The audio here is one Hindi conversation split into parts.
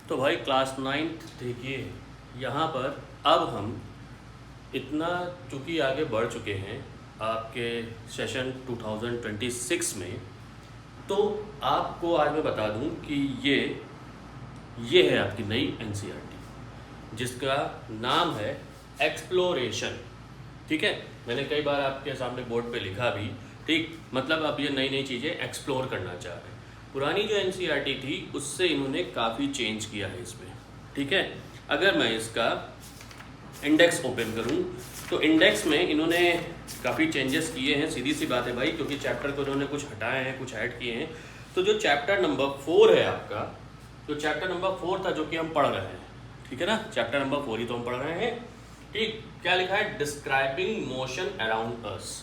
तो भाई क्लास 9th देखिए, यहाँ पर अब हम इतना चूँकि आगे बढ़ चुके हैं आपके सेशन 2026 में। तो आपको आज मैं बता दूं कि ये है आपकी नई एनसीईआरटी जिसका नाम है एक्सप्लोरेशन। ठीक है, मैंने कई बार आपके सामने बोर्ड पे लिखा भी। ठीक, मतलब अब ये नई नई चीज़ें एक्सप्लोर करना चाह रहे हैं। पुरानी जो एनसीईआरटी थी उससे इन्होंने काफ़ी चेंज किया है इसमें। ठीक है, अगर मैं इसका इंडेक्स ओपन करूं तो इंडेक्स में इन्होंने काफ़ी चेंजेस किए हैं। सीधी सी बात है भाई, क्योंकि चैप्टर को इन्होंने कुछ हटाए हैं, कुछ ऐड किए हैं। तो जो चैप्टर नंबर 4 है आपका, जो चैप्टर नंबर 4 था जो कि हम पढ़ रहे हैं, ठीक है ना, चैप्टर नंबर 4 ही तो हम पढ़ रहे हैं। ठीक, क्या लिखा है? Describing motion around us.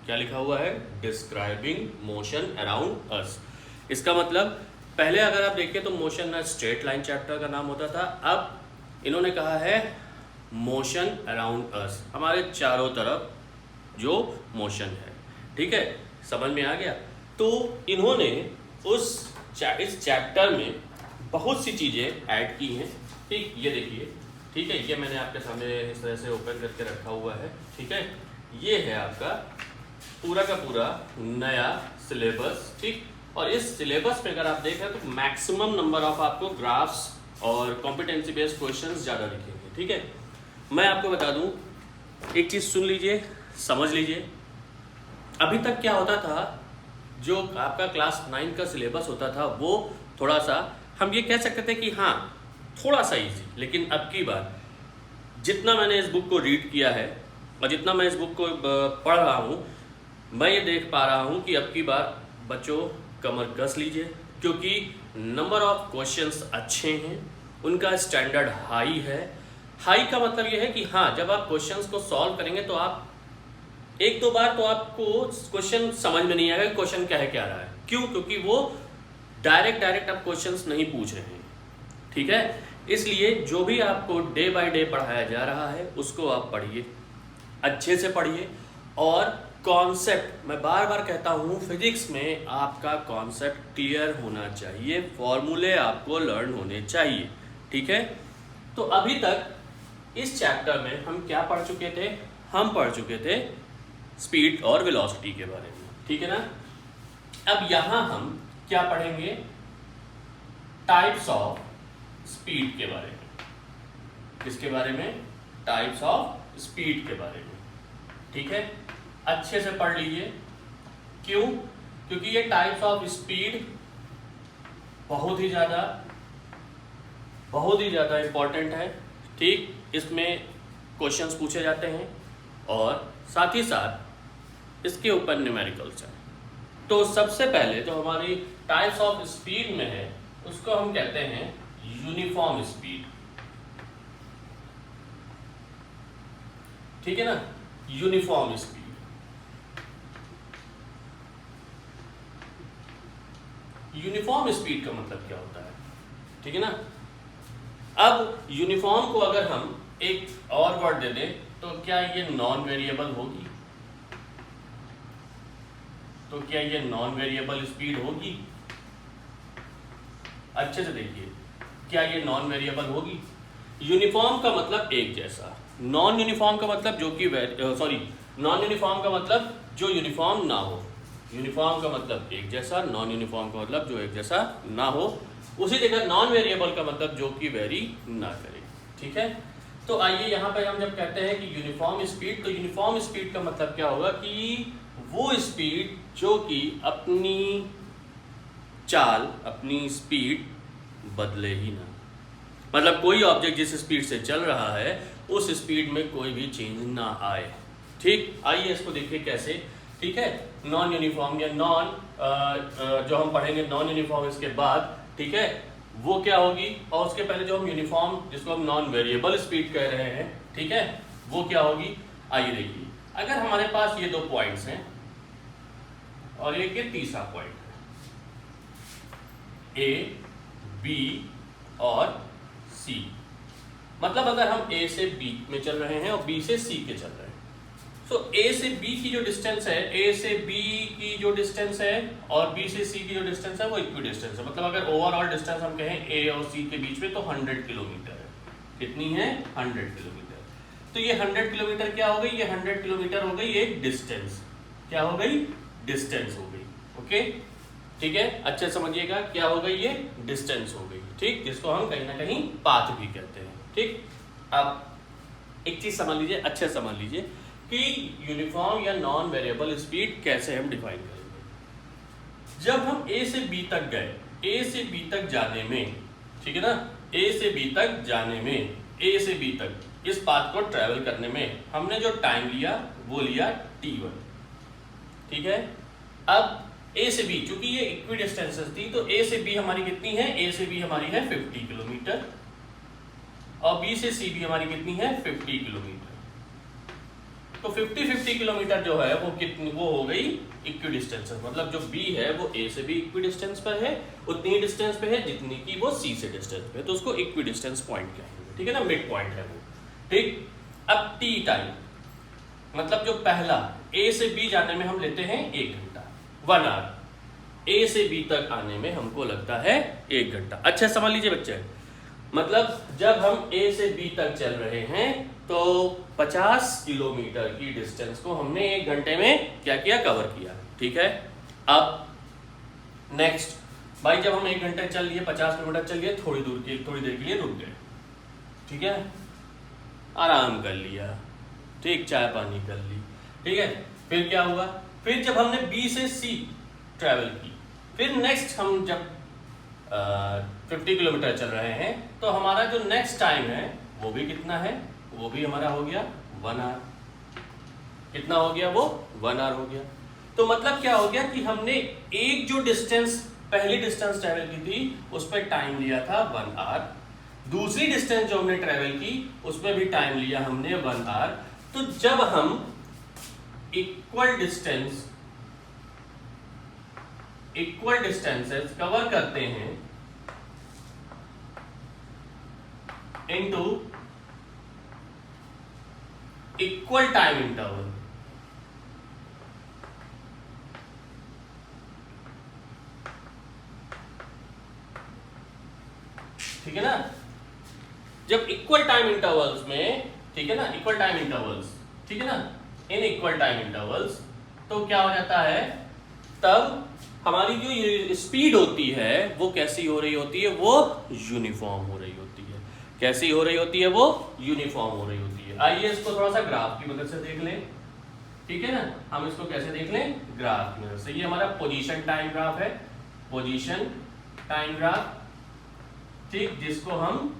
क्या लिखा हुआ है? Describing motion around us. इसका मतलब पहले अगर आप देखें तो मोशन ना स्ट्रेट लाइन चैप्टर का नाम होता था, अब इन्होंने कहा है मोशन अराउंड अस, हमारे चारों तरफ जो मोशन है। ठीक है, समझ में आ गया? तो इन्होंने इस चैप्टर में बहुत सी चीज़ें ऐड की हैं। ठीक, ये देखिए, ठीक है, ये मैंने आपके सामने इस तरह से ओपन करके रखा हुआ है। ठीक है, ये है आपका पूरा का पूरा नया सिलेबस। ठीक, और इस सिलेबस में अगर आप देखें तो मैक्सिमम नंबर ऑफ आपको ग्राफ्स और कॉम्पिटेंसी बेस्ड क्वेश्चंस ज़्यादा दिखेंगे। ठीक है, मैं आपको बता दूं, एक चीज़ सुन लीजिए, समझ लीजिए। अभी तक क्या होता था, जो आपका क्लास 9 का सिलेबस होता था वो थोड़ा सा, हम ये कह सकते थे कि हाँ थोड़ा सा ईजी, लेकिन अब की बार जितना मैंने इस बुक को रीड किया है और जितना मैं इस बुक को पढ़ रहा हूँ, मैं ये देख पा रहा हूँ कि अब की बार बच्चों कमर कस लीजिए, क्योंकि नंबर ऑफ क्वेश्चंस अच्छे हैं, उनका स्टैंडर्ड हाई है। हाई का मतलब ये है कि हाँ, जब आप क्वेश्चंस को सॉल्व करेंगे तो आप एक दो बार तो आपको क्वेश्चन समझ में नहीं आएगा क्वेश्चन क्या है, क्या रहा है। क्यों? क्योंकि वो डायरेक्ट आप क्वेश्चंस नहीं पूछ रहे हैं। ठीक है, इसलिए जो भी आपको डे बाय डे पढ़ाया जा रहा है उसको आप पढ़िए, अच्छे से पढ़िए। और कॉन्सेप्ट, मैं बार बार कहता हूँ, फिजिक्स में आपका कॉन्सेप्ट क्लियर होना चाहिए, फॉर्मूले आपको लर्न होने चाहिए। ठीक है, तो अभी तक इस चैप्टर में हम क्या पढ़ चुके थे? हम पढ़ चुके थे स्पीड और वेलोसिटी के बारे में। ठीक है ना, अब यहां हम क्या पढ़ेंगे? टाइप्स ऑफ स्पीड के बारे में। किसके बारे में? टाइप्स ऑफ स्पीड के बारे में। ठीक है, अच्छे से पढ़ लीजिए। क्यों? क्योंकि ये टाइप्स ऑफ स्पीड बहुत ही ज़्यादा इंपॉर्टेंट है। ठीक, इसमें क्वेश्चंस पूछे जाते हैं और साथ ही साथ इसके ऊपर न्यूमेरिकल्स हैं। तो सबसे पहले जो हमारी टाइप्स ऑफ स्पीड में है उसको हम कहते हैं यूनिफॉर्म स्पीड। ठीक है ना, यूनिफॉर्म स्पीड। यूनिफॉर्म स्पीड का मतलब क्या होता है? ठीक है ना, अब यूनिफॉर्म को अगर हम एक और वर्ड दे दें तो क्या ये नॉन वेरिएबल होगी? तो क्या ये नॉन वेरिएबल स्पीड होगी? अच्छे से देखिए, क्या ये नॉन वेरिएबल होगी? यूनिफॉर्म का मतलब एक जैसा, नॉन यूनिफॉर्म का मतलब जो कि नॉन यूनिफॉर्म का मतलब जो यूनिफॉर्म ना हो। यूनिफॉर्म का मतलब एक जैसा, नॉन यूनिफॉर्म का मतलब जो एक जैसा ना हो। उसी जगह नॉन वेरिएबल का मतलब जो कि वेरी ना करे। ठीक है, तो आइए यहाँ पर हम जब कहते हैं कि यूनिफॉर्म स्पीड, तो यूनिफॉर्म स्पीड का मतलब क्या होगा कि वो स्पीड जो कि अपनी चाल, अपनी स्पीड बदले ही ना। मतलब कोई ऑब्जेक्ट जिस स्पीड से चल रहा है उस स्पीड में कोई भी चेंज ना आए। ठीक, आइए इसको देखिए कैसे। ठीक है, नॉन यूनिफॉर्म या जो हम पढ़ेंगे नॉन यूनिफॉर्म इसके बाद, ठीक है, वो क्या होगी? और उसके पहले जो हम यूनिफॉर्म, जिसको हम नॉन वेरिएबल स्पीड कह रहे हैं, ठीक है, वो क्या होगी? आइए देखिए, अगर हमारे पास ये दो पॉइंट्स हैं और एक ये तीसरा पॉइंट है, ए, बी और सी। मतलब अगर हम ए से बी में चल रहे हैं और बी से सी के चल रहे हैं, सो ए से बी की जो डिस्टेंस है, ए से बी की जो डिस्टेंस है और बी से सी की जो डिस्टेंस है वो इक्वी डिस्टेंस है। मतलब अगर ओवरऑल डिस्टेंस हम कहें ए और सी के बीच में तो 100 किलोमीटर है। कितनी है? 100 किलोमीटर। तो ये 100 किलोमीटर क्या हो गई? ये 100 किलोमीटर हो गई एक डिस्टेंस। क्या हो गई? डिस्टेंस हो गई। ओके, ठीक है, अच्छे समझिएगा, क्या हो गई? ये डिस्टेंस हो गई, ठीक, जिसको हम कहीं ना कहीं पाथ भी कहते हैं। ठीक, अब एक चीज समझ लीजिए, अच्छे समझ लीजिए कि यूनिफॉर्म या नॉन वेरिएबल स्पीड कैसे हम डिफाइन करेंगे। जब हम ए से बी तक गए, ए से बी तक जाने में, ठीक है ना, ए से बी तक जाने में, ए से बी तक इस पाथ को ट्रेवल करने में हमने जो टाइम लिया वो लिया t1, ठीक है। अब ए से बी, चूंकि ये इक्वी डिस्टेंसेस थी तो ए से बी हमारी कितनी है? ए से बी हमारी है 50 किलोमीटर और बी से सी भी हमारी कितनी है? 50 किलोमीटर। तो 50 किलोमीटर जो है वो कितनी, वो हो गई इक्वी डिस्टेंस। मतलब जो बी है वो ए से भी इक्वी डिस्टेंस पर है, उतनी डिस्टेंस पे है जितनी की वो सी से डिस्टेंस पे है, तो उसको इक्वी डिस्टेंस पॉइंट कहेंगे, ठीक है ना, मिड पॉइंट है वो। ठीक, अब टी टाइम, मतलब जो पहला ए से बी जाने में हम लेते हैं 1 घंटा, 1 आवर। ए से बी तक आने में हमको लगता है 1 घंटा। अच्छा समझ लीजिए बच्चे, मतलब जब हम ए से बी तक चल रहे हैं तो 50 किलोमीटर की डिस्टेंस को हमने 1 घंटे में क्या किया? कवर किया, ठीक है। अब नेक्स्ट भाई, जब हम 1 घंटे चल लिए, 50 किलोमीटर चल लिए, थोड़ी देर के लिए रुक गए, ठीक है, आराम कर लिया, ठीक, चाय पानी कर ली, ठीक है। फिर क्या हुआ? फिर जब हमने बी से सी ट्रेवल की, फिर नेक्स्ट हम जब 50 किलोमीटर चल रहे हैं तो हमारा जो नेक्स्ट टाइम है वो भी कितना है? वो भी हमारा हो गया 1 आवर। कितना हो गया? वो 1 आवर हो गया। तो मतलब क्या हो गया कि हमने एक जो डिस्टेंस, पहली डिस्टेंस ट्रेवल की थी उस पर टाइम लिया था 1 आवर, दूसरी डिस्टेंस जो हमने ट्रेवल की उसमें भी टाइम लिया हमने 1 आवर। तो जब हम इक्वल डिस्टेंसेस कवर करते हैं इनटू इक्वल टाइम इंटरवल, ठीक है ना, जब इक्वल टाइम इंटरवल्स में, ठीक है ना, इक्वल टाइम इंटरवल्स, ठीक है ना, इन इक्वल टाइम इंटरवल्स, तो क्या हो जाता है? तब हमारी जो स्पीड होती है वो कैसी हो रही होती है? वो यूनिफॉर्म हो रही होती है। कैसी हो रही होती है? वो यूनिफॉर्म हो रही होती है। आइए इसको थोड़ा सा ग्राफ की मदद से देख लें, ठीक है ना। हम इसको कैसे देख लें? ग्राफ की मदद से। ये हमारा पोजीशन टाइम ग्राफ है, पोजीशन टाइम ग्राफ, ठीक, जिसको हम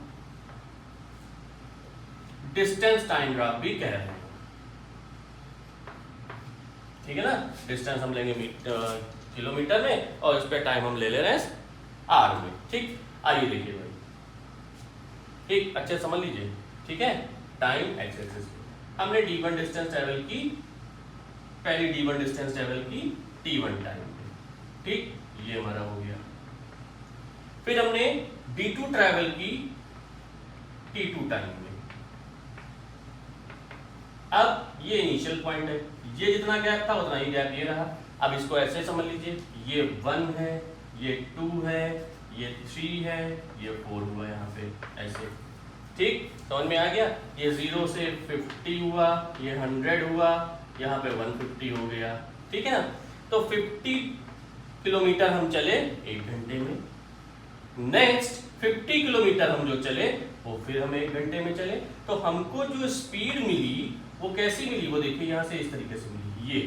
डिस्टेंस टाइम ग्राफ भी कह रहे हैं, ठीक है ना। डिस्टेंस हम लेंगे किलोमीटर में और इस पे टाइम हम ले रहे हैं आर में, ठीक। आइए देखिए भाई, ठीक, अच्छे समझ लीजिए, ठीक है। टाइम एक्स एक्सिस हमने d1 डिस्टेंस ट्रेवल की, पहली d1 डिस्टेंस ट्रेवल की t1 टाइम में, ठीक, ये हमारा हो गया। फिर हमने d2 ट्रेवल की t2 टाइम में। अब ये इनिशियल पॉइंट है, ये जितना गैप था उतना ही गैप ये रहा। अब इसको ऐसे समझ लीजिए, ये 1 है, ये 2 है, ये 3 है, ये 4 हुआ यहाँ पे, ऐसे, ठीक, समझ में आ गया। ये 0 से 50 हुआ, ये 100 हुआ, यहाँ पे 150 हो गया, ठीक है ना। तो 50 किलोमीटर हम चले 1 घंटे में। नेक्स्ट 50 किलोमीटर हम जो चले वो फिर हम 1 घंटे में चले। तो हमको जो स्पीड मिली वो कैसी मिली? वो देखिए यहाँ से इस तरीके से मिली। ये,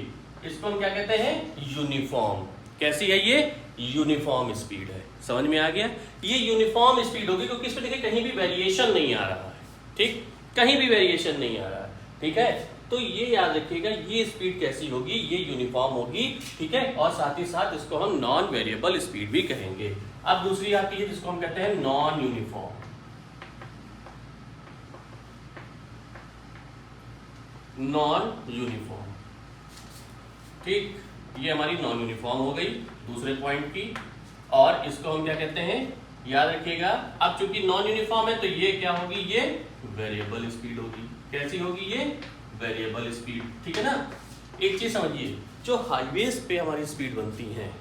इसको हम क्या कहते हैं? यूनिफॉर्म। कैसी है ये? यूनिफॉर्म स्पीड है। समझ में आ गया? ये यूनिफॉर्म स्पीड होगी क्योंकि इसमें देखिए कहीं भी वेरिएशन नहीं आ रहा है, ठीक, कहीं भी वेरिएशन नहीं आ रहा है, ठीक है। तो ये याद रखिएगा, ये स्पीड कैसी होगी? ये यूनिफॉर्म होगी, ठीक है। और साथ ही साथ इसको हम नॉन वेरिएबल स्पीड भी कहेंगे। अब दूसरी आती है जिसको हम कहते हैं नॉन यूनिफॉर्म। नॉन यूनिफॉर्म, ठीक, ये हमारी नॉन यूनिफॉर्म हो गई दूसरे पॉइंट की। और इसको हम क्या कहते हैं? याद रखिएगा, अब चूंकि नॉन यूनिफॉर्म है तो ये क्या होगी? ये वेरिएबल स्पीड होगी। कैसी होगी? ये वेरिएबल स्पीड, ठीक है ना। एक चीज समझिए, जो हाईवेज पे हमारी स्पीड बनती है,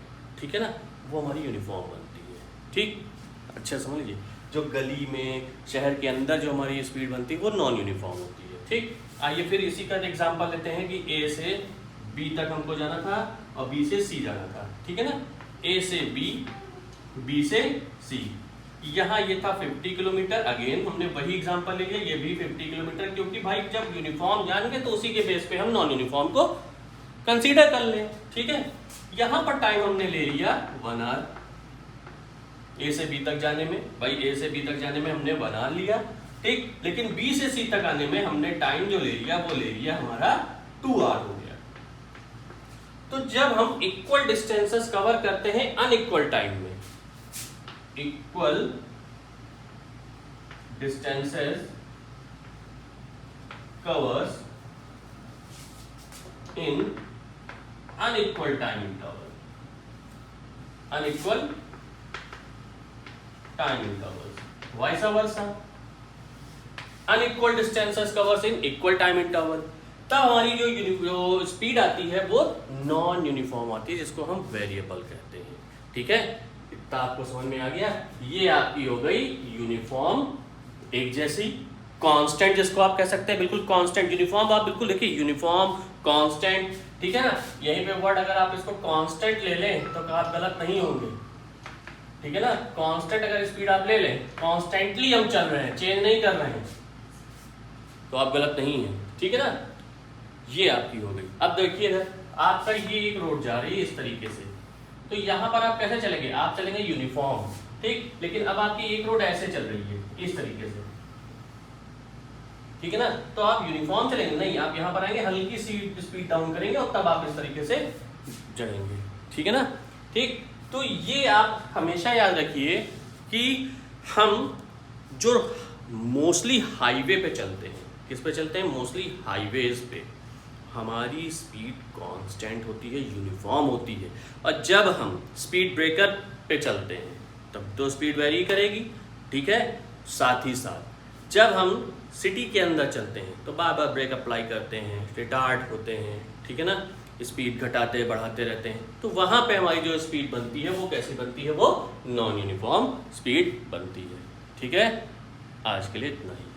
ठीक है ना, वो हमारी यूनिफॉर्म बनती है, ठीक। अच्छा समझ लीजिए, जो गली में शहर के अंदर जो हमारी स्पीड बनती है वो नॉन यूनिफॉर्म होती है, ठीक। आइए फिर इसी का एग्जांपल लेते हैं कि ए से बी तक हमको जाना था और बी से सी जाना था, ठीक है ना। ए से बी, बी से सी, यहाँ ये था 50 किलोमीटर। अगेन हमने वही एग्जांपल ले लिया, ये भी 50 किलोमीटर, क्योंकि भाई जब यूनिफॉर्म जानेंगे तो उसी के बेस पे हम नॉन यूनिफॉर्म को कंसीडर कर लें, ठीक है। यहाँ पर टाइम हमने ले लिया 1 आवर ए से बी तक जाने में, भाई ए से बी तक जाने में हमने 1 आवर लिया, ठीक। लेकिन बी से सी तक आने में हमने टाइम जो ले लिया वो ले लिया हमारा 2 आवर हो गया। तो जब हम इक्वल डिस्टेंसेस कवर करते हैं अनइक्वल टाइम में, equal distances covers in unequal time interval, unequal time intervals, vice versa, unequal distances covers in equal time interval, तब हमारी जो स्पीड आती है वो नॉन यूनिफॉर्म आती है, जिसको हम वेरिएबल कहते हैं, ठीक है। इतना आपको समझ में आ गया। ये आपकी हो गई यूनिफॉर्म, एक जैसी, कांस्टेंट जिसको आप कह सकते हैं, बिल्कुल कांस्टेंट। यूनिफॉर्म आप बिल्कुल देखिए, यूनिफॉर्म, कांस्टेंट, ठीक है ना। यहीं पे वर्ड अगर आप इसको कांस्टेंट ले लें तो आप गलत नहीं होंगे, ठीक है ना। कांस्टेंट अगर स्पीड आप ले लें, कांस्टेंटली हम चल रहे हैं, चेंज नहीं कर रहे हैं, तो आप गलत नहीं है, ठीक है ना। ये आपकी हो गई। अब देखिए इधर आपका ये एक रोड जा रही है इस तरीके से, तो यहाँ पर आप कैसे चलेंगे, आप चलेंगे यूनिफॉर्म, ठीक। लेकिन अब आपकी एक रोड ऐसे चल रही है इस तरीके से, ठीक है ना। तो आप यूनिफॉर्म चलेंगे नहीं, आप यहाँ पर आएंगे, हल्की सी स्पीड डाउन करेंगे और तब आप इस तरीके से चढ़ेंगे, ठीक है ना, ठीक। तो ये आप हमेशा याद रखिए कि हम जो मोस्टली हाईवे पे चलते हैं, किस पे चलते हैं, मोस्टली हाईवेज पे, हमारी स्पीड कांस्टेंट होती है, यूनिफॉर्म होती है। और जब हम स्पीड ब्रेकर पे चलते हैं तब तो स्पीड वेरी करेगी, ठीक है। साथ ही साथ जब हम सिटी के अंदर चलते हैं तो बार बार ब्रेक अप्लाई करते हैं, रिटार्ड होते हैं, ठीक है ना, स्पीड घटाते बढ़ाते रहते हैं, तो वहाँ पे हमारी जो स्पीड बनती है वो कैसी बनती है, वो नॉन यूनिफॉर्म स्पीड बनती है, ठीक है। आज के लिए इतना ही।